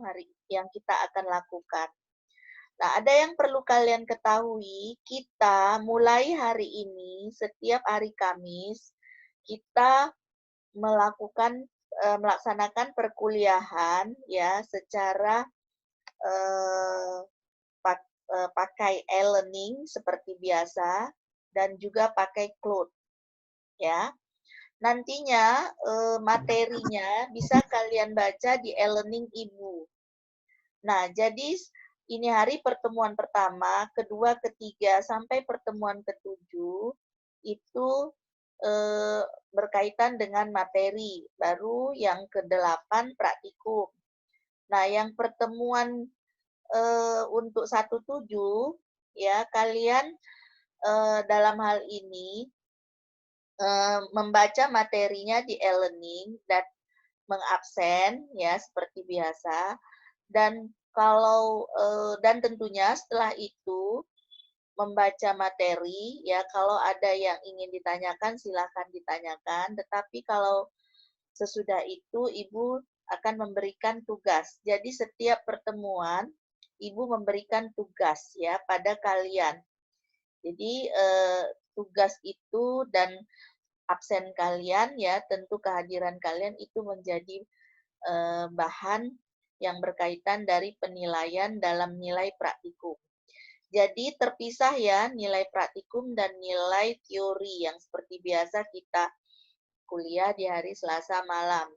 hari yang kita akan lakukan. Nah, ada yang perlu kalian ketahui, kita mulai hari ini, setiap hari Kamis, kita melaksanakan perkuliahan ya secara pakai e-learning seperti biasa dan juga pakai Cloud ya. Nantinya materinya bisa kalian baca di e-learning Ibu. Nah, jadi ini hari pertemuan pertama, kedua, ketiga, sampai pertemuan ketujuh itu berkaitan dengan materi. Baru yang ke-8 praktikum. Nah, yang pertemuan untuk 17 ya kalian dalam hal ini membaca materinya di e-learning dan mengabsen ya seperti biasa. Dan kalau dan tentunya setelah itu membaca materi ya, kalau ada yang ingin ditanyakan silahkan ditanyakan, tetapi kalau sesudah itu Ibu akan memberikan tugas. Jadi setiap pertemuan Ibu memberikan tugas ya pada kalian. Jadi tugas itu dan absen kalian ya, tentu kehadiran kalian itu menjadi bahan yang berkaitan dari penilaian dalam nilai praktikum. Jadi terpisah ya nilai praktikum dan nilai teori yang seperti biasa kita kuliah di hari Selasa malam,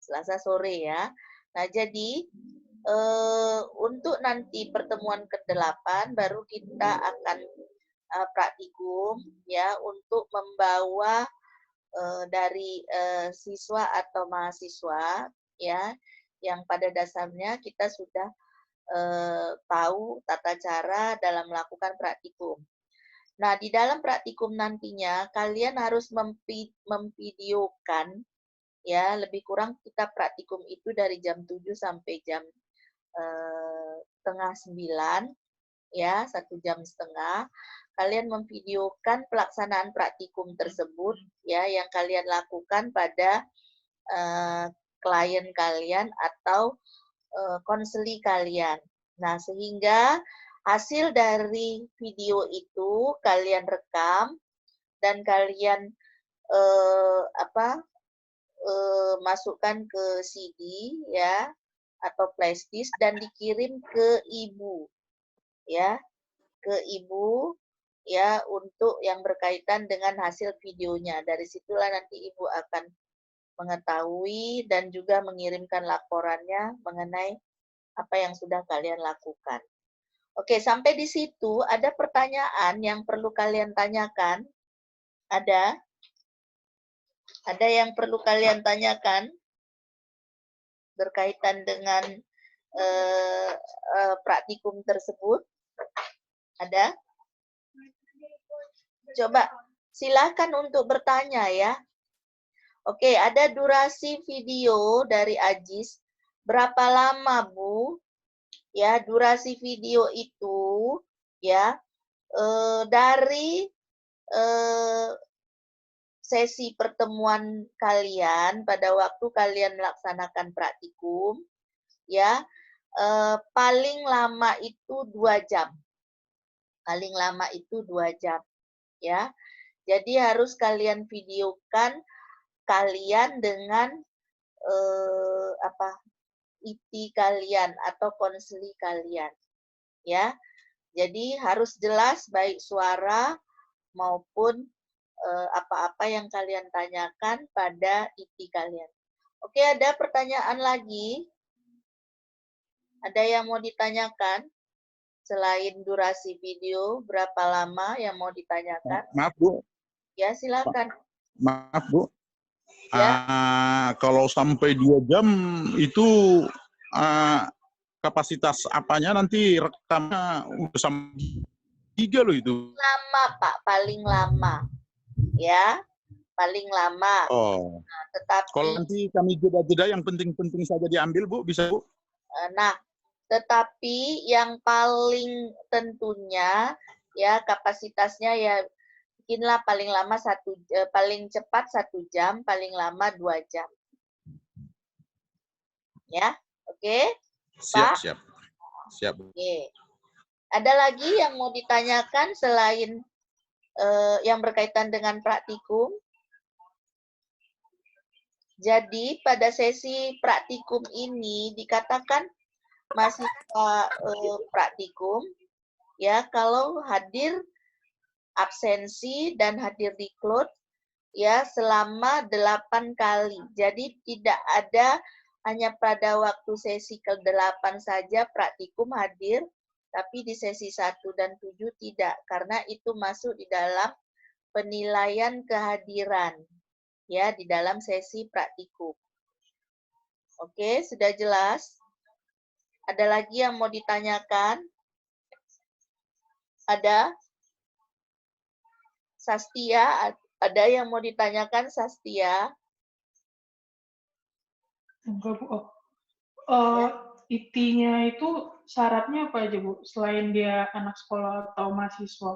Selasa sore ya. Nah jadi untuk nanti pertemuan ke-8 baru kita akan praktikum ya untuk membawa dari siswa atau mahasiswa ya yang pada dasarnya kita sudah tahu tata cara dalam melakukan praktikum. Nah, di dalam praktikum nantinya kalian harus memvideokan ya, lebih kurang kita praktikum itu dari jam 7 sampai jam setengah 9 ya, 1,5 jam. Kalian memvideokan pelaksanaan praktikum tersebut ya yang kalian lakukan pada klien kalian atau konseli kalian. Nah, sehingga hasil dari video itu kalian rekam dan kalian masukkan ke CD ya atau flash disk dan dikirim ke Ibu ya, ke Ibu ya untuk yang berkaitan dengan hasil videonya. Dari situlah nanti Ibu akan mengetahui dan juga mengirimkan laporannya mengenai apa yang sudah kalian lakukan. Oke, sampai di situ ada pertanyaan yang perlu kalian tanyakan? Ada? Ada yang perlu kalian tanyakan berkaitan dengan praktikum tersebut? Ada? Coba silakan untuk bertanya ya. Oke, ada durasi video dari Ajis. Berapa lama, Bu? Ya, durasi video itu ya dari sesi pertemuan kalian pada waktu kalian melaksanakan praktikum ya paling lama itu 2 jam. Paling lama itu 2 jam ya. Jadi harus kalian videokan kalian dengan IT kalian atau konseli kalian ya. Jadi harus jelas baik suara maupun apa-apa yang kalian tanyakan pada IT kalian. Oke, ada pertanyaan lagi? Ada yang mau ditanyakan? Selain durasi video, berapa lama yang mau ditanyakan? Maaf, Bu. Ya, silakan. Maaf, Bu. Ya. Kalau sampai 2 jam itu kapasitas apanya nanti rekamnya udah sampai 3 loh itu. Lama, Pak, paling lama. Ya, paling lama. Oh. Nah, tetapi kalau nanti kami jeda-jeda yang penting-penting saja diambil, Bu, bisa, Bu? Nah, tetapi yang paling tentunya ya kapasitasnya ya bikinlah paling lama paling cepat 1 jam, paling lama 2 jam. Ya, oke? Siap, Pak? siap. Siap. Oke. Ada lagi yang mau ditanyakan selain yang berkaitan dengan praktikum? Jadi pada sesi praktikum ini dikatakan mahasiswa praktikum ya kalau hadir absensi dan hadir di cloud ya selama 8 kali. Jadi tidak ada hanya pada waktu sesi ke-8 saja praktikum hadir, tapi di sesi 1 dan 7 tidak, karena itu masuk di dalam penilaian kehadiran ya di dalam sesi praktikum. Oke, sudah jelas? Ada lagi yang mau ditanyakan? Ada? Sastia, ada yang mau ditanyakan Sastia? Enggak, Bu. Ya. IT-nya itu syaratnya apa aja, Bu? Selain dia anak sekolah atau mahasiswa?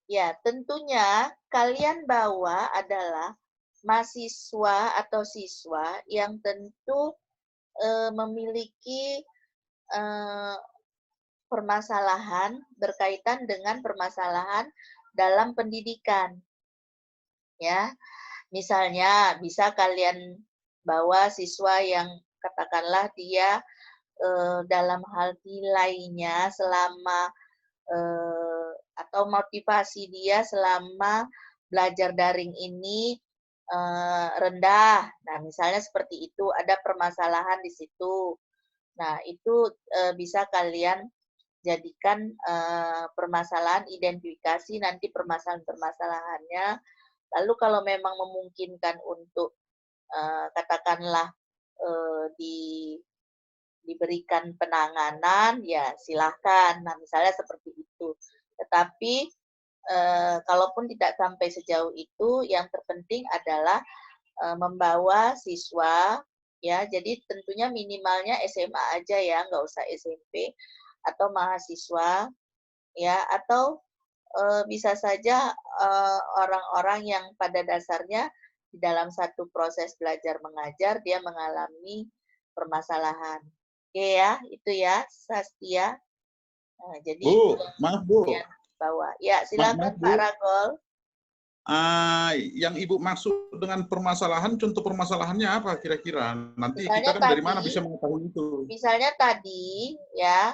Ya, tentunya kalian bawa adalah mahasiswa atau siswa yang tentu memiliki permasalahan berkaitan dengan permasalahan dalam pendidikan. Ya, misalnya bisa kalian bawa siswa yang katakanlah dia dalam hal nilainya selama atau motivasi dia selama belajar daring ini rendah. Nah, misalnya seperti itu, ada permasalahan di situ. Nah, itu bisa kalian jadikan permasalahan, identifikasi nanti permasalahan-permasalahannya. Lalu kalau memang memungkinkan untuk katakanlah diberikan penanganan, ya silahkan. Nah, misalnya seperti itu. Tetapi kalaupun tidak sampai sejauh itu, yang terpenting adalah membawa siswa, ya. Jadi tentunya minimalnya SMA aja ya, nggak usah SMP atau mahasiswa, ya. Atau bisa saja orang-orang yang pada dasarnya di dalam satu proses belajar mengajar dia mengalami permasalahan. Oke ya, itu ya, Sastia. Nah, jadi Bu, maaf Bu. yang bawah. Ya, Maaf, silakan Bu. Pak Ragol. Yang Ibu maksud dengan permasalahan, contoh permasalahannya apa kira-kira? Nanti Misalnya kita kan dari mana tadi, bisa mengetahui itu? misalnya tadi ya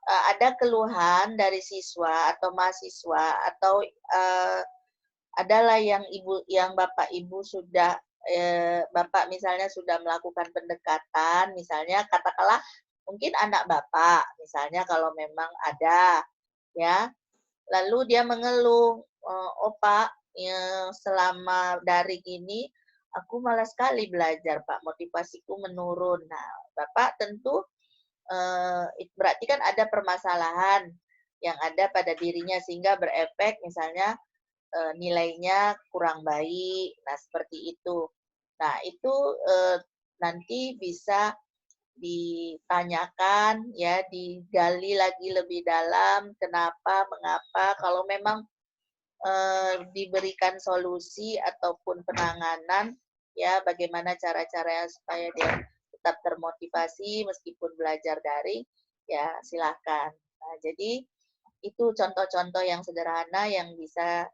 ada keluhan dari siswa atau mahasiswa atau adalah yang bapak ibu sudah bapak misalnya sudah melakukan pendekatan, misalnya katakanlah mungkin anak bapak misalnya kalau memang ada ya, lalu dia mengeluh, oh Pak selama daring ini aku malas sekali belajar Pak, motivasiku menurun. Nah bapak tentu berarti kan ada permasalahan yang ada pada dirinya sehingga berefek misalnya nilainya kurang baik. Nah, seperti itu. Nah, itu nanti bisa ditanyakan ya, digali lagi lebih dalam kenapa, mengapa. Kalau memang diberikan solusi ataupun penanganan ya bagaimana cara-caranya supaya dia tetap termotivasi meskipun belajar daring, ya silahkan. Nah, jadi itu contoh-contoh yang sederhana yang bisa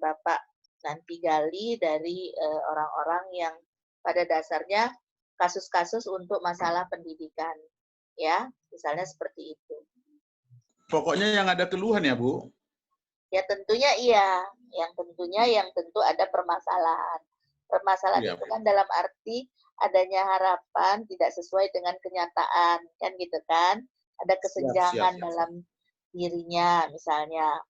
Bapak nanti gali dari orang-orang yang pada dasarnya kasus-kasus untuk masalah pendidikan. Ya, misalnya seperti itu. Pokoknya yang ada keluhan ya Bu? Ya tentunya iya, yang tentu ada permasalahan. Permasalahan Iya. itu kan dalam arti adanya harapan tidak sesuai dengan kenyataan, kan gitu kan? Ada kesenjangan dalam dirinya misalnya.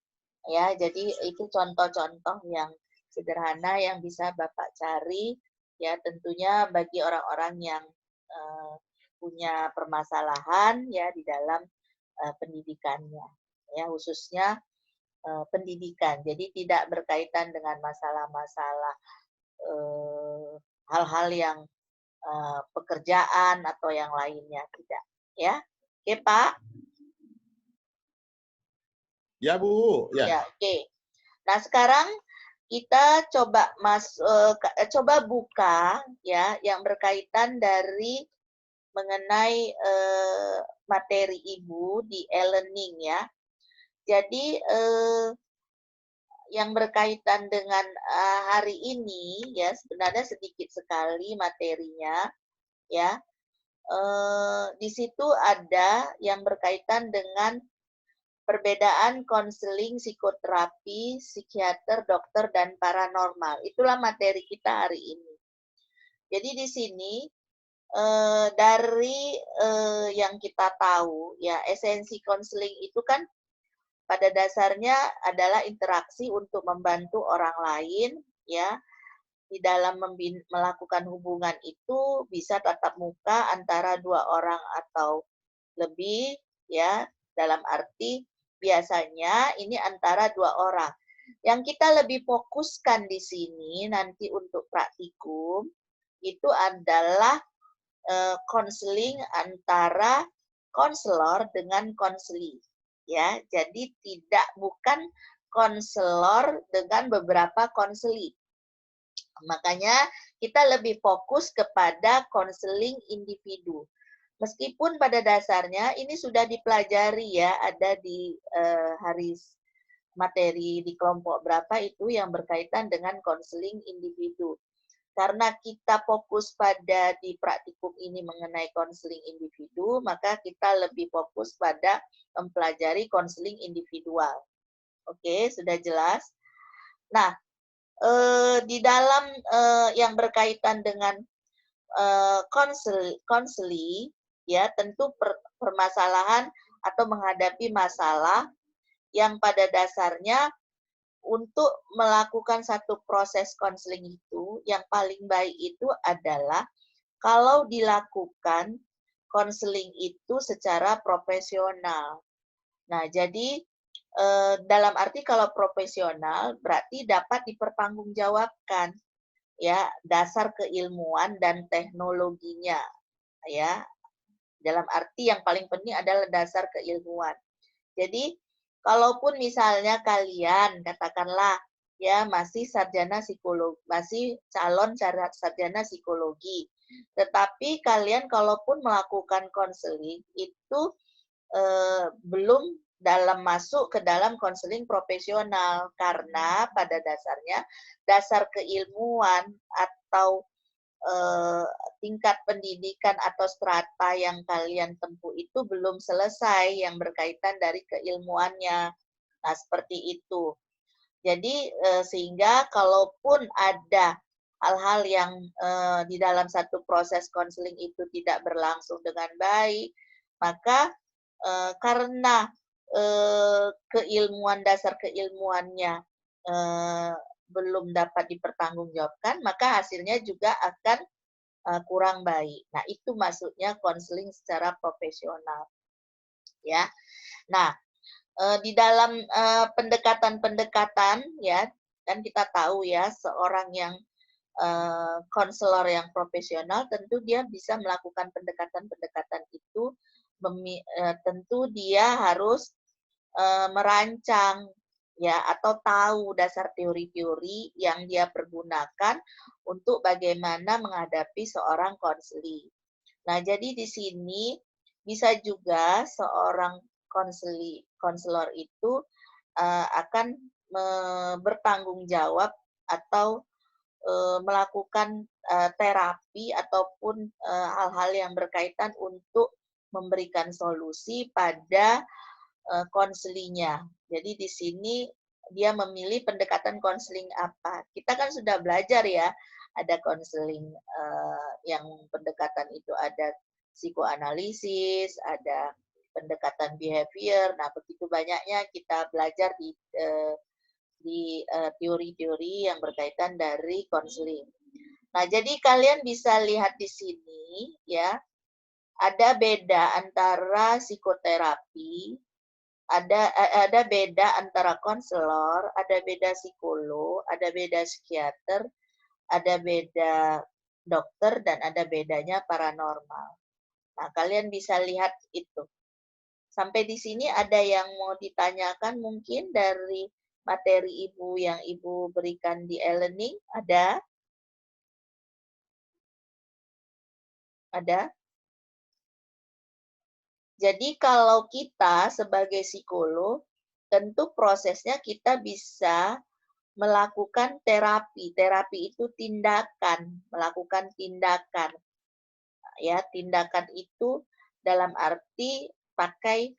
Ya, jadi itu contoh-contoh yang sederhana yang bisa Bapak cari ya tentunya bagi orang-orang yang punya permasalahan ya di dalam pendidikannya. Ya, khususnya pendidikan. Jadi tidak berkaitan dengan masalah-masalah hal-hal yang pekerjaan atau yang lainnya, tidak. Ya, oke Pak. Ya Bu. Ya, oke. Nah sekarang kita coba coba buka ya yang berkaitan dari mengenai materi Ibu di e-learning ya. Jadi yang berkaitan dengan hari ini ya sebenarnya sedikit sekali materinya ya. Di situ ada yang berkaitan dengan perbedaan konseling, psikoterapi, psikiater, dokter, dan paranormal. Itulah materi kita hari ini. Jadi di sini dari yang kita tahu ya esensi konseling itu kan pada dasarnya adalah interaksi untuk membantu orang lain ya di dalam melakukan hubungan itu bisa tatap muka antara dua orang atau lebih ya dalam arti biasanya ini antara dua orang. Yang kita lebih fokuskan di sini nanti untuk praktikum itu adalah konseling antara konselor dengan konseli ya. Jadi bukan konselor dengan beberapa konseli. Makanya kita lebih fokus kepada konseling individu. Meskipun pada dasarnya ini sudah dipelajari ya, ada di hari materi di kelompok berapa itu yang berkaitan dengan konseling individu. Karena kita fokus pada di praktikum ini mengenai konseling individu, maka kita lebih fokus pada mempelajari konseling individual. Oke, sudah jelas. Nah, di dalam yang berkaitan dengan konseli, ya tentu permasalahan atau menghadapi masalah yang pada dasarnya untuk melakukan satu proses konseling itu, yang paling baik itu adalah kalau dilakukan konseling itu secara profesional. Nah, jadi dalam arti kalau profesional berarti dapat dipertanggungjawabkan ya dasar keilmuan dan teknologinya ya. Dalam arti yang paling penting adalah dasar keilmuan. Jadi kalaupun misalnya kalian katakanlah ya masih sarjana psikologi, masih calon sarjana psikologi, tetapi kalian kalaupun melakukan konseling itu belum masuk ke dalam konseling profesional karena pada dasarnya dasar keilmuan atau tingkat pendidikan atau strata yang kalian tempuh itu belum selesai yang berkaitan dari keilmuannya. Nah, seperti itu. Jadi sehingga kalaupun ada hal-hal yang di dalam satu proses konseling itu tidak berlangsung dengan baik, maka karena dasar keilmuannya belum dapat dipertanggungjawabkan, maka hasilnya juga akan kurang baik. Nah, itu maksudnya konseling secara profesional. Ya. Nah, di dalam pendekatan-pendekatan ya, kan kita tahu ya, seorang yang konselor yang profesional tentu dia bisa melakukan pendekatan-pendekatan itu tentu dia harus merancang ya atau tahu dasar teori-teori yang dia pergunakan untuk bagaimana menghadapi seorang konseli. Nah, jadi di sini bisa juga seorang konselor itu akan bertanggung jawab atau melakukan terapi ataupun hal-hal yang berkaitan untuk memberikan solusi pada konselinya. Jadi di sini dia memilih pendekatan konseling apa. Kita kan sudah belajar ya, ada konseling yang pendekatan itu ada psikoanalisis, ada pendekatan behavior. Nah, begitu banyaknya kita belajar di teori-teori yang berkaitan dari konseling. Nah, jadi kalian bisa lihat di sini ya, ada beda antara psikoterapi, ada beda antara konselor, ada beda psikolog, ada beda psikiater, ada beda dokter, dan ada bedanya paranormal. Nah, kalian bisa lihat itu. Sampai di sini ada yang mau ditanyakan mungkin dari materi Ibu yang Ibu berikan di e-learning? Ada? Ada? Jadi kalau kita sebagai psikolog, tentu prosesnya kita bisa melakukan terapi. Terapi itu tindakan, melakukan tindakan. Ya, tindakan itu dalam arti pakai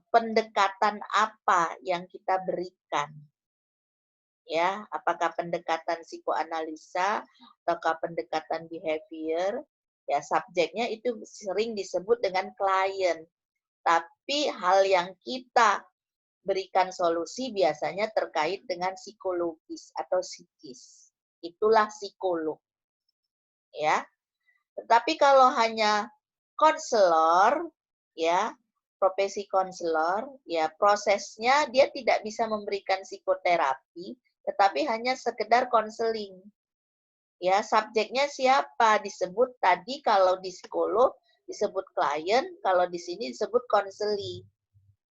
pendekatan apa yang kita berikan. Ya, apakah pendekatan psikoanalisa ataukah pendekatan behavior? Ya, subjeknya itu sering disebut dengan klien. Tapi hal yang kita berikan solusi biasanya terkait dengan psikologis atau psikis. Itulah psikolog. Ya. Tetapi kalau hanya konselor, ya, profesi konselor, ya prosesnya dia tidak bisa memberikan psikoterapi, tetapi hanya sekedar konseling. Ya, subjeknya siapa? Disebut tadi kalau di psikolog disebut klien, kalau di sini disebut konseling.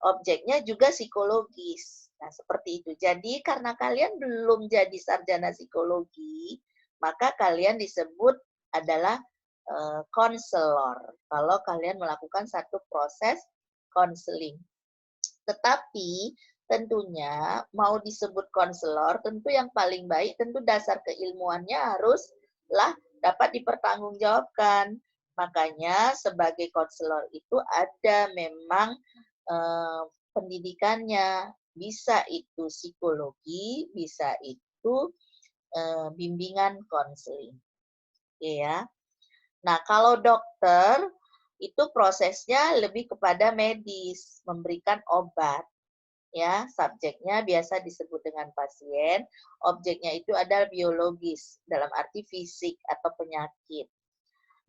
Objeknya juga psikologis. Nah, seperti itu. Jadi karena kalian belum jadi sarjana psikologi, maka kalian disebut adalah konselor. Kalau kalian melakukan satu proses konseling. Tetapi tentunya mau disebut konselor, tentu yang paling baik tentu dasar keilmuannya haruslah dapat dipertanggungjawabkan. Makanya sebagai konselor itu ada memang pendidikannya, bisa itu psikologi, bisa itu bimbingan konseling. Ya. Nah, kalau dokter itu prosesnya lebih kepada medis, memberikan obat. Ya, subjeknya biasa disebut dengan pasien, objeknya itu adalah biologis dalam arti fisik atau penyakit.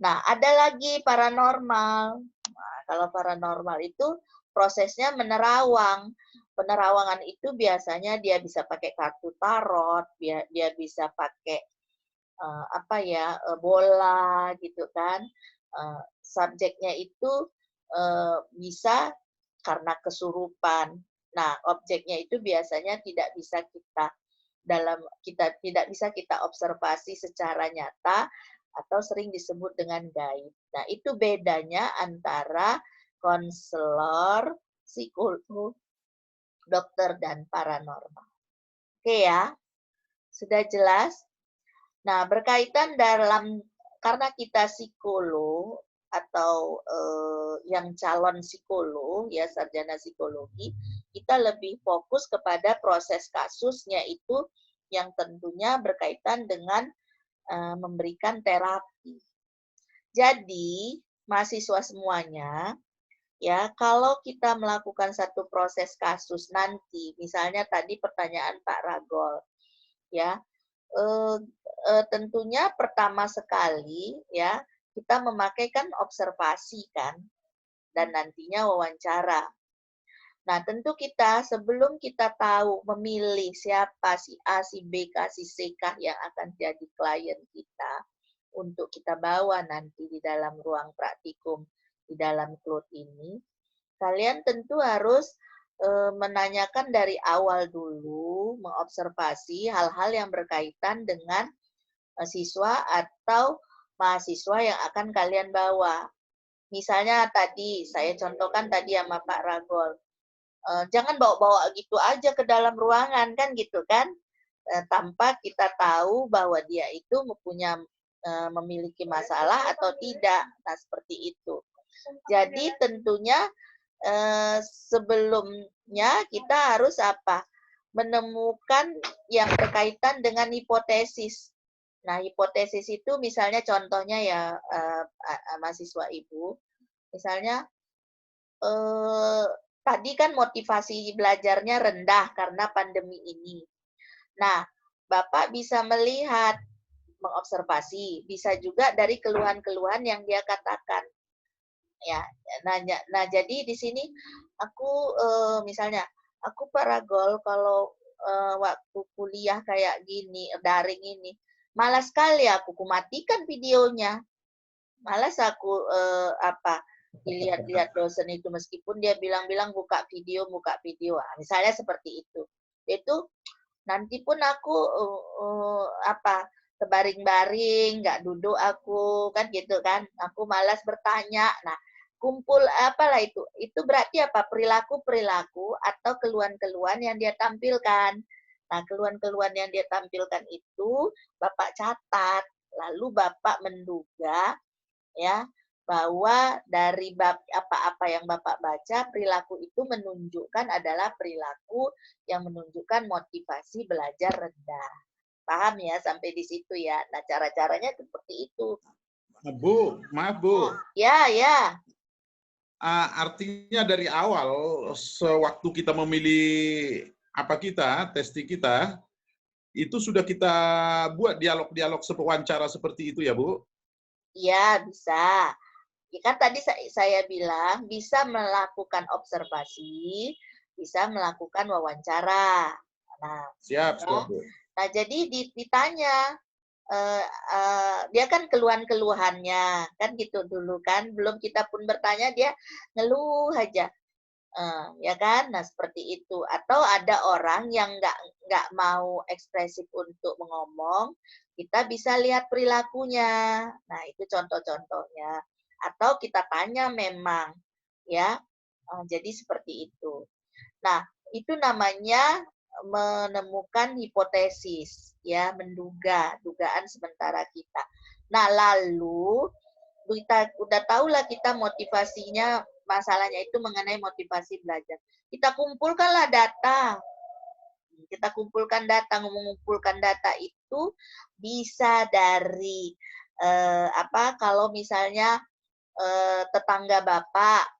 Nah, ada lagi paranormal. Nah, kalau paranormal itu prosesnya menerawang. Penerawangan itu biasanya dia bisa pakai kartu tarot, dia bisa pakai bola gitu kan. Subjeknya itu bisa karena kesurupan. Nah, objeknya itu biasanya tidak bisa kita observasi secara nyata atau sering disebut dengan gaib. Nah, itu bedanya antara konselor, psikolog, dokter, dan paranormal. Oke ya, sudah jelas? Nah, berkaitan karena kita psikolog atau yang calon psikolog, ya sarjana psikologi, kita lebih fokus kepada proses kasusnya itu yang tentunya berkaitan dengan memberikan terapi. Jadi, mahasiswa semuanya, ya kalau kita melakukan satu proses kasus nanti, misalnya tadi pertanyaan Pak Ragol, ya tentunya pertama sekali ya kita memakai kan observasi kan dan nantinya wawancara. Nah, tentu kita sebelum kita tahu memilih siapa si A, si B, si C kah yang akan jadi klien kita untuk kita bawa nanti di dalam ruang praktikum di dalam klub ini, kalian tentu harus menanyakan dari awal dulu, mengobservasi hal-hal yang berkaitan dengan siswa atau mahasiswa yang akan kalian bawa. Misalnya tadi, saya contohkan tadi sama Pak Ragol, jangan bawa-bawa gitu aja ke dalam ruangan, kan gitu kan, tanpa kita tahu bahwa dia itu memiliki masalah atau tidak. Nah, seperti itu. Jadi tentunya sebelumnya kita harus menemukan yang berkaitan dengan hipotesis. Nah, hipotesis itu misalnya contohnya ya mahasiswa ibu, misalnya tadi kan motivasi belajarnya rendah karena pandemi ini. Nah, Bapak bisa melihat, mengobservasi, bisa juga dari keluhan-keluhan yang dia katakan. Ya, nah jadi di sini aku misalnya aku Pak Ragol kalau waktu kuliah kayak gini daring ini malas sekali aku matikan videonya, malas aku dilihat-lihat dosen itu meskipun dia bilang-bilang buka video nah, misalnya seperti itu nanti pun aku terbaring-baring, nggak duduk aku kan gitu kan, aku malas bertanya. Nah, kumpul apalah itu berarti apa, perilaku-perilaku atau keluhan-keluhan yang dia tampilkan. Nah, keluhan-keluhan yang dia tampilkan itu Bapak catat, lalu Bapak menduga ya bahwa dari apa-apa yang Bapak baca, perilaku itu menunjukkan adalah perilaku yang menunjukkan motivasi belajar rendah. Paham ya sampai di situ ya. Nah, cara-caranya seperti itu. Bu, maaf Bu. Ya, ya. Artinya dari awal, sewaktu kita memilih testi kita, itu sudah kita buat dialog-dialog wawancara seperti itu ya Bu? Iya, bisa. Ya kan tadi saya bilang bisa melakukan observasi, bisa melakukan wawancara. Nah, Siap, ya. siap Bu. Nah, jadi ditanya, dia kan keluhan-keluhannya, kan gitu dulu kan, belum kita pun bertanya dia ngeluh aja, ya kan? Nah seperti itu. Atau ada orang yang nggak mau ekspresif untuk mengomong, kita bisa lihat perilakunya. Nah itu contoh-contohnya. Atau kita tanya memang, ya. Jadi seperti itu. Nah itu namanya menemukan hipotesis, ya, menduga, dugaan sementara kita. Nah, lalu kita udah tahulah kita motivasinya, masalahnya itu mengenai motivasi belajar. Kita kumpulkanlah data. Kita kumpulkan data, mengumpulkan data itu bisa dari kalau misalnya tetangga Bapak,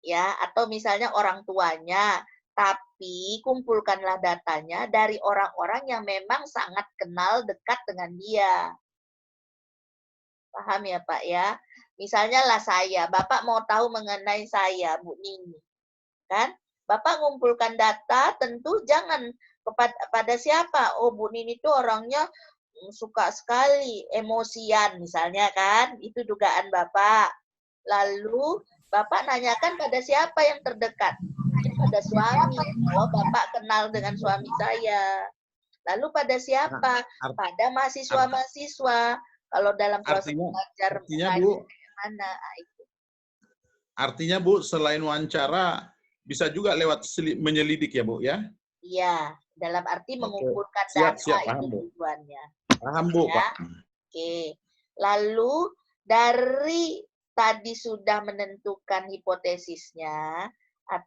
ya, atau misalnya orang tuanya. Tapi kumpulkanlah datanya dari orang-orang yang memang sangat kenal dekat dengan dia. Paham ya Pak ya? Misalnya lah saya, Bapak mau tahu mengenai saya, Bu Nini. Kan? Bapak ngumpulkan data, tentu jangan pada siapa. Oh Bu Nini itu orangnya suka sekali, emosian misalnya kan. Itu dugaan Bapak. Lalu Bapak nanyakan pada siapa yang terdekat. Pada suami, kalau Bapak kenal dengan suami saya. Lalu pada siapa? Pada mahasiswa-mahasiswa. Kalau dalam proses belajar Bu, mana? Itu. Artinya Bu, selain wawancara, bisa juga lewat menyelidik ya Bu ya? Iya, dalam arti mengumpulkan siap, data siap, paham, itu Bu. tujuannya. Paham Bu, ya. Pak. Oke. Lalu dari tadi sudah menentukan hipotesisnya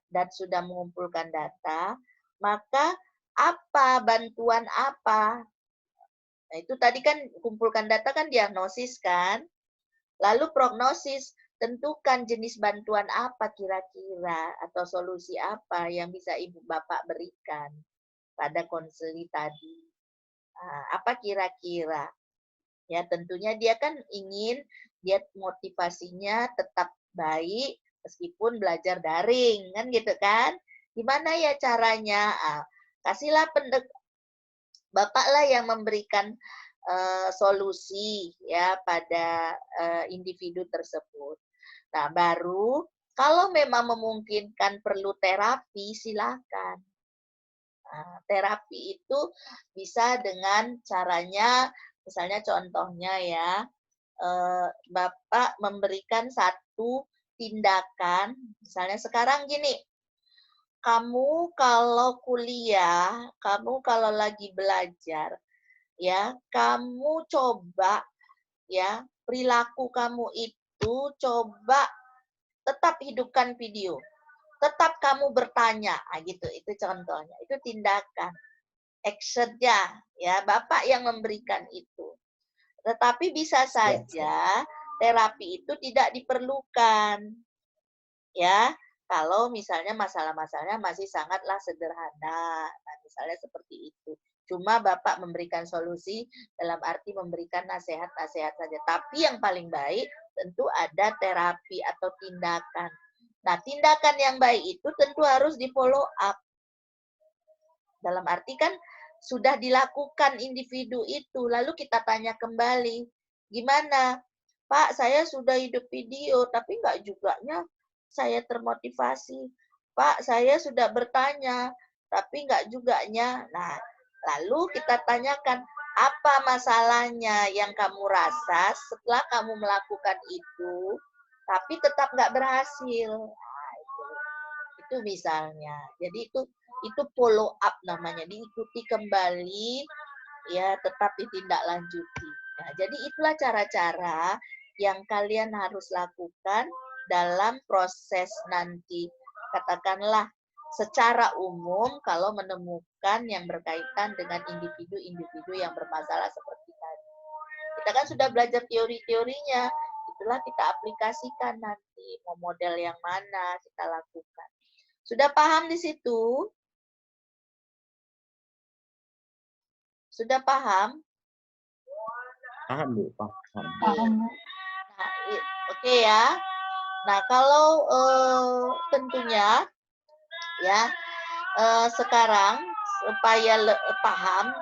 dan sudah mengumpulkan data, maka apa, bantuan apa? Nah, itu tadi kan kumpulkan data kan diagnosis kan? Lalu prognosis, tentukan jenis bantuan apa kira-kira atau solusi apa yang bisa Ibu Bapak berikan pada konseli tadi. Nah, apa kira-kira? Ya, tentunya dia kan ingin dia motivasinya tetap baik meskipun belajar daring, kan gitu kan? Gimana ya caranya? Kasihlah Bapaklah yang memberikan solusi ya pada individu tersebut. Nah, baru kalau memang memungkinkan perlu terapi, silakan. Nah, terapi itu bisa dengan caranya, misalnya contohnya ya, Bapak memberikan satu tindakan, misalnya sekarang gini, kamu kalau kuliah, kamu kalau lagi belajar, ya, kamu coba ya, perilaku kamu itu coba tetap hidupkan video. Tetap kamu bertanya, gitu. Itu contohnya. Itu tindakan. Action-nya, ya, Bapak yang memberikan itu. Tetapi bisa saja terapi itu tidak diperlukan. Ya, kalau misalnya masalah-masalahnya masih sangatlah sederhana. Nah, misalnya seperti itu. Cuma Bapak memberikan solusi dalam arti memberikan nasihat-nasihat saja. Tapi yang paling baik tentu ada terapi atau tindakan. Nah, tindakan yang baik itu tentu harus di-follow up. Dalam arti kan sudah dilakukan individu itu, lalu kita tanya kembali, gimana? Pak, saya sudah hidup video, tapi nggak juganya saya termotivasi. Pak, saya sudah bertanya, tapi nggak juganya. Nah, lalu kita tanyakan, apa masalahnya yang kamu rasa setelah kamu melakukan itu, tapi tetap nggak berhasil. Nah, itu misalnya. Jadi itu follow up namanya, diikuti kembali, ya tetap ditindaklanjuti. Nah, jadi itulah cara-cara yang kalian harus lakukan dalam proses nanti, katakanlah secara umum kalau menemukan yang berkaitan dengan individu-individu yang bermasalah seperti tadi. Kita kan sudah belajar teori-teorinya, itulah kita aplikasikan nanti, mau model yang mana kita lakukan. Sudah paham di situ? Sudah paham? Paham, Bu. Paham. Paham, Bu. Nah, oke ya. Nah, kalau tentunya ya sekarang supaya paham,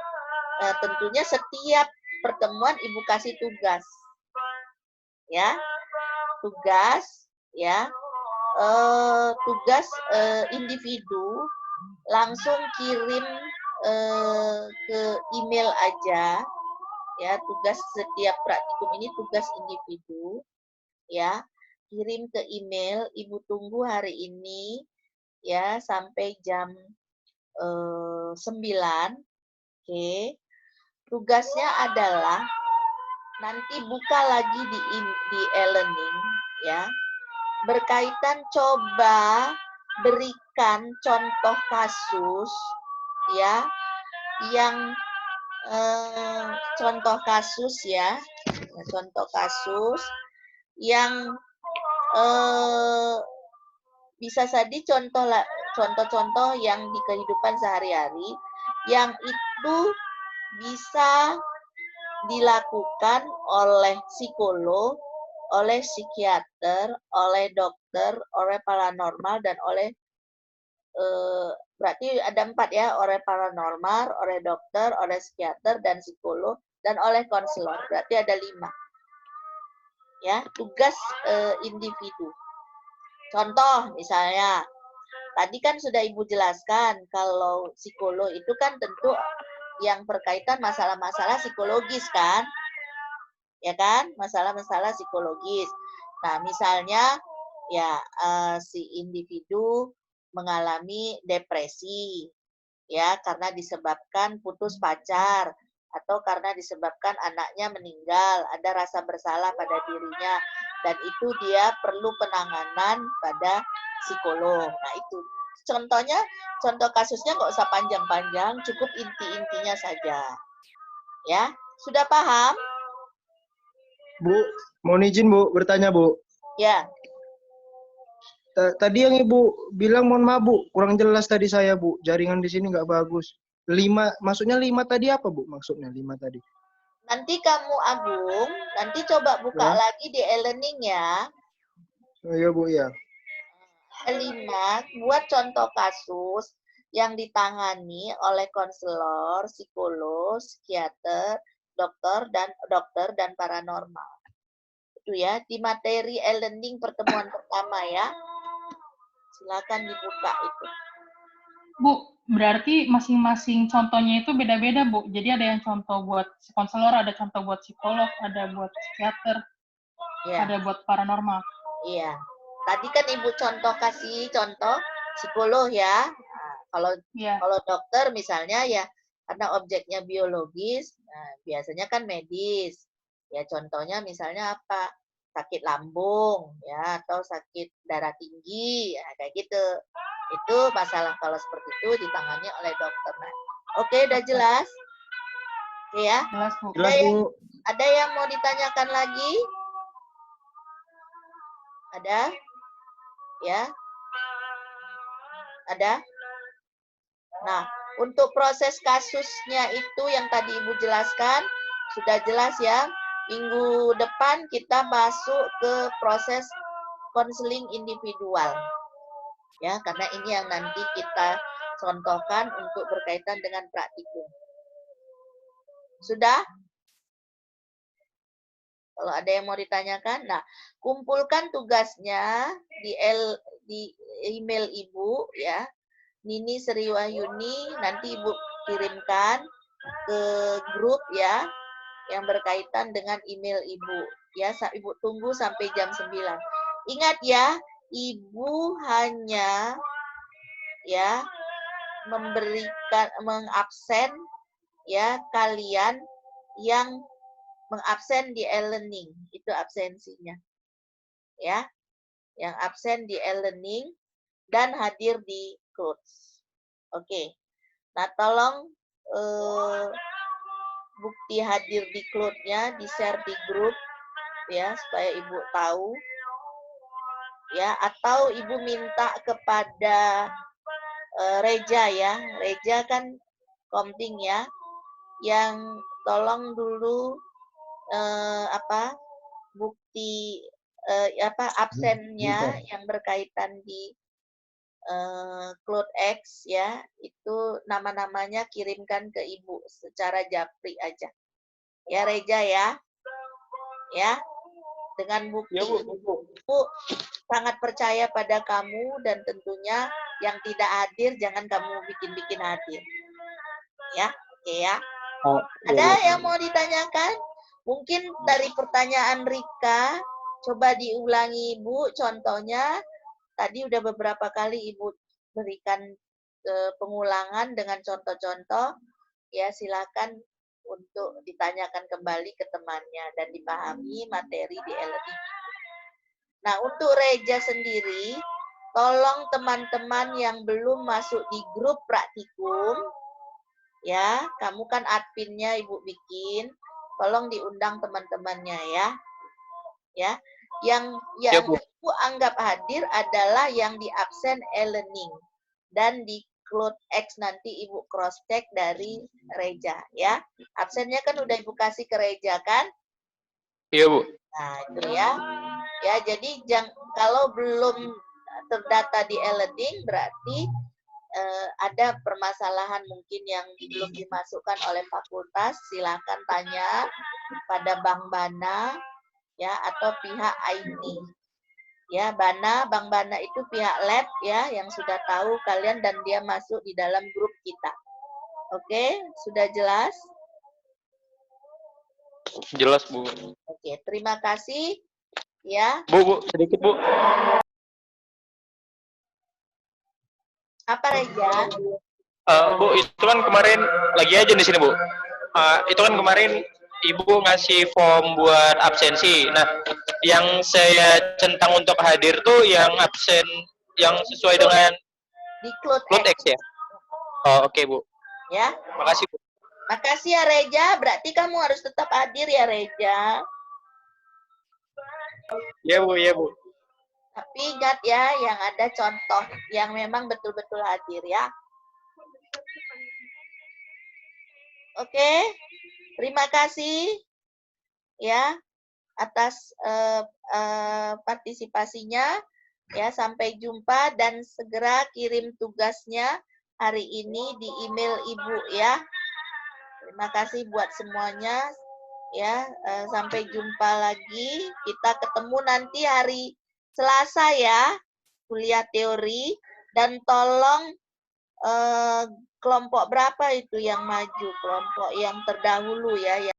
tentunya setiap pertemuan Ibu kasih tugas. Ya. Tugas ya. Tugas individu langsung kirim ke email aja. Ya, tugas setiap praktikum ini tugas individu, ya, kirim ke email, Ibu tunggu hari ini, ya, sampai jam 9, oke. Tugasnya adalah nanti buka lagi di e-learning, ya, berkaitan coba berikan contoh kasus, ya, yang contoh kasus ya, contoh kasus yang bisa jadi contoh-contoh yang di kehidupan sehari-hari yang itu bisa dilakukan oleh psikolog, oleh psikiater, oleh dokter, oleh paranormal, dan oleh berarti ada 4 ya, oleh paranormal, oleh dokter, oleh psikiater, dan psikolog, dan oleh konselor. Berarti ada 5. Ya, tugas individu. Contoh misalnya, tadi kan sudah Ibu jelaskan kalau psikolog itu kan tentu yang berkaitan masalah-masalah psikologis kan? Ya kan? Masalah-masalah psikologis. Nah, misalnya ya si individu mengalami depresi, ya, karena disebabkan putus pacar, atau karena disebabkan anaknya meninggal, ada rasa bersalah pada dirinya, dan itu dia perlu penanganan pada psikolog. Nah, itu contohnya, contoh kasusnya nggak usah panjang-panjang, cukup inti-intinya saja. Ya, sudah paham? Bu, mohon izin Bu, bertanya Bu. Ya. Tadi yang Ibu bilang, mohon maaf Bu, kurang jelas tadi saya Bu, jaringan di sini nggak bagus. 5, maksudnya 5 tadi apa Bu? Maksudnya 5 tadi. Nanti kamu Agung, nanti coba buka Ya. lagi di e-learning ya. Oh, iya Bu, ya. 5, buat contoh kasus yang ditangani oleh konselor, psikolog, psikiater, dokter dan paranormal. Itu ya, di materi e-learning pertemuan pertama ya. Silakan dibuka itu. Bu, berarti masing-masing contohnya itu beda-beda, Bu. Jadi ada yang contoh buat konselor, ada contoh buat psikolog, ada buat psikiater, Ya. ada buat paranormal. Iya. Tadi kan Ibu kasih contoh psikolog ya. Nah, kalau dokter misalnya ya karena objeknya biologis, nah, biasanya kan medis. Ya contohnya misalnya apa? Sakit lambung ya, atau sakit darah tinggi, ya, kayak gitu. Itu masalah kalau seperti itu ditangani oleh dokter. Nah, oke, udah jelas? Oke ya. Jelas, Bu. Jelas Bu. Ada yang mau ditanyakan lagi? Ada? Ya. Ada? Nah, untuk proses kasusnya itu yang tadi Ibu jelaskan, sudah jelas ya. Minggu depan kita masuk ke proses konseling individual. Ya, karena ini yang nanti kita contohkan untuk berkaitan dengan praktikum. Sudah? Kalau ada yang mau ditanyakan, nah, kumpulkan tugasnya di email Ibu ya. Nini Sri Wahyuni, nanti Ibu kirimkan ke grup ya yang berkaitan dengan email Ibu. Ya, Ibu tunggu sampai jam 9. Ingat ya, ibu hanya ya mengabsen ya kalian yang mengabsen di e-learning, itu absensinya. Ya, yang absen di e-learning dan hadir di CLOTS. Oke. Nah, tolong bukti hadir di CLOTS-nya di-share di grup ya supaya Ibu tahu. Ya, atau Ibu minta kepada Reja ya. Reja kan komting ya. Yang tolong dulu bukti absennya yang berkaitan di CloudX ya, itu nama-namanya kirimkan ke Ibu secara japri aja. Ya Reja ya. Ya. Dengan bukti Ya, Bu. Ibu sangat percaya pada kamu dan tentunya yang tidak hadir jangan kamu bikin-bikin hadir. Ya, oke ya. Ada yang mau ditanyakan? Mungkin dari pertanyaan Rika, coba diulangi Ibu contohnya. Tadi udah beberapa kali Ibu berikan pengulangan dengan contoh-contoh. Ya, silakan untuk ditanyakan kembali ke temannya dan dipahami materi di e-learning. Nah, untuk Reja sendiri, tolong teman-teman yang belum masuk di grup praktikum, ya, kamu kan adminnya Ibu bikin, tolong diundang teman-temannya ya. Ya, yang Ibu anggap hadir adalah yang di absen e-learning dan di CloudX nanti Ibu cross check dari Reja ya. Absennya kan udah Ibu kasih ke Reja kan? Iya, Bu. Nah, itu ya. Ya, jadi kalau belum terdata di e-learning berarti ada permasalahan mungkin yang belum dimasukkan oleh fakultas, silakan tanya pada Bang Bana ya atau pihak IT. Ya, Bang Bana itu pihak lab ya yang sudah tahu kalian dan dia masuk di dalam grup kita. Oke, sudah jelas? Jelas, Bu. Oke, terima kasih ya. Bu, sedikit, Bu. Apa Reja? Bu, itu kan kemarin lagi aja di sini, Bu. Itu kan kemarin Ibu ngasih form buat absensi. Nah, yang saya centang untuk hadir tuh yang absen yang sesuai dengan Di CloudX ya. Oh, oke, Bu. Ya. Makasih, Bu. Makasih ya Reja. Berarti kamu harus tetap hadir ya Reja. Iya, Bu, iya, Bu. Tapi ingat ya, yang ada contoh yang memang betul-betul hadir ya. Oke, terima kasih ya atas partisipasinya. Ya, sampai jumpa dan segera kirim tugasnya hari ini di email Ibu ya. Terima kasih buat semuanya. Ya, sampai jumpa lagi. Kita ketemu nanti hari Selasa ya, kuliah teori. Dan tolong kelompok berapa itu yang maju? Kelompok yang terdahulu ya,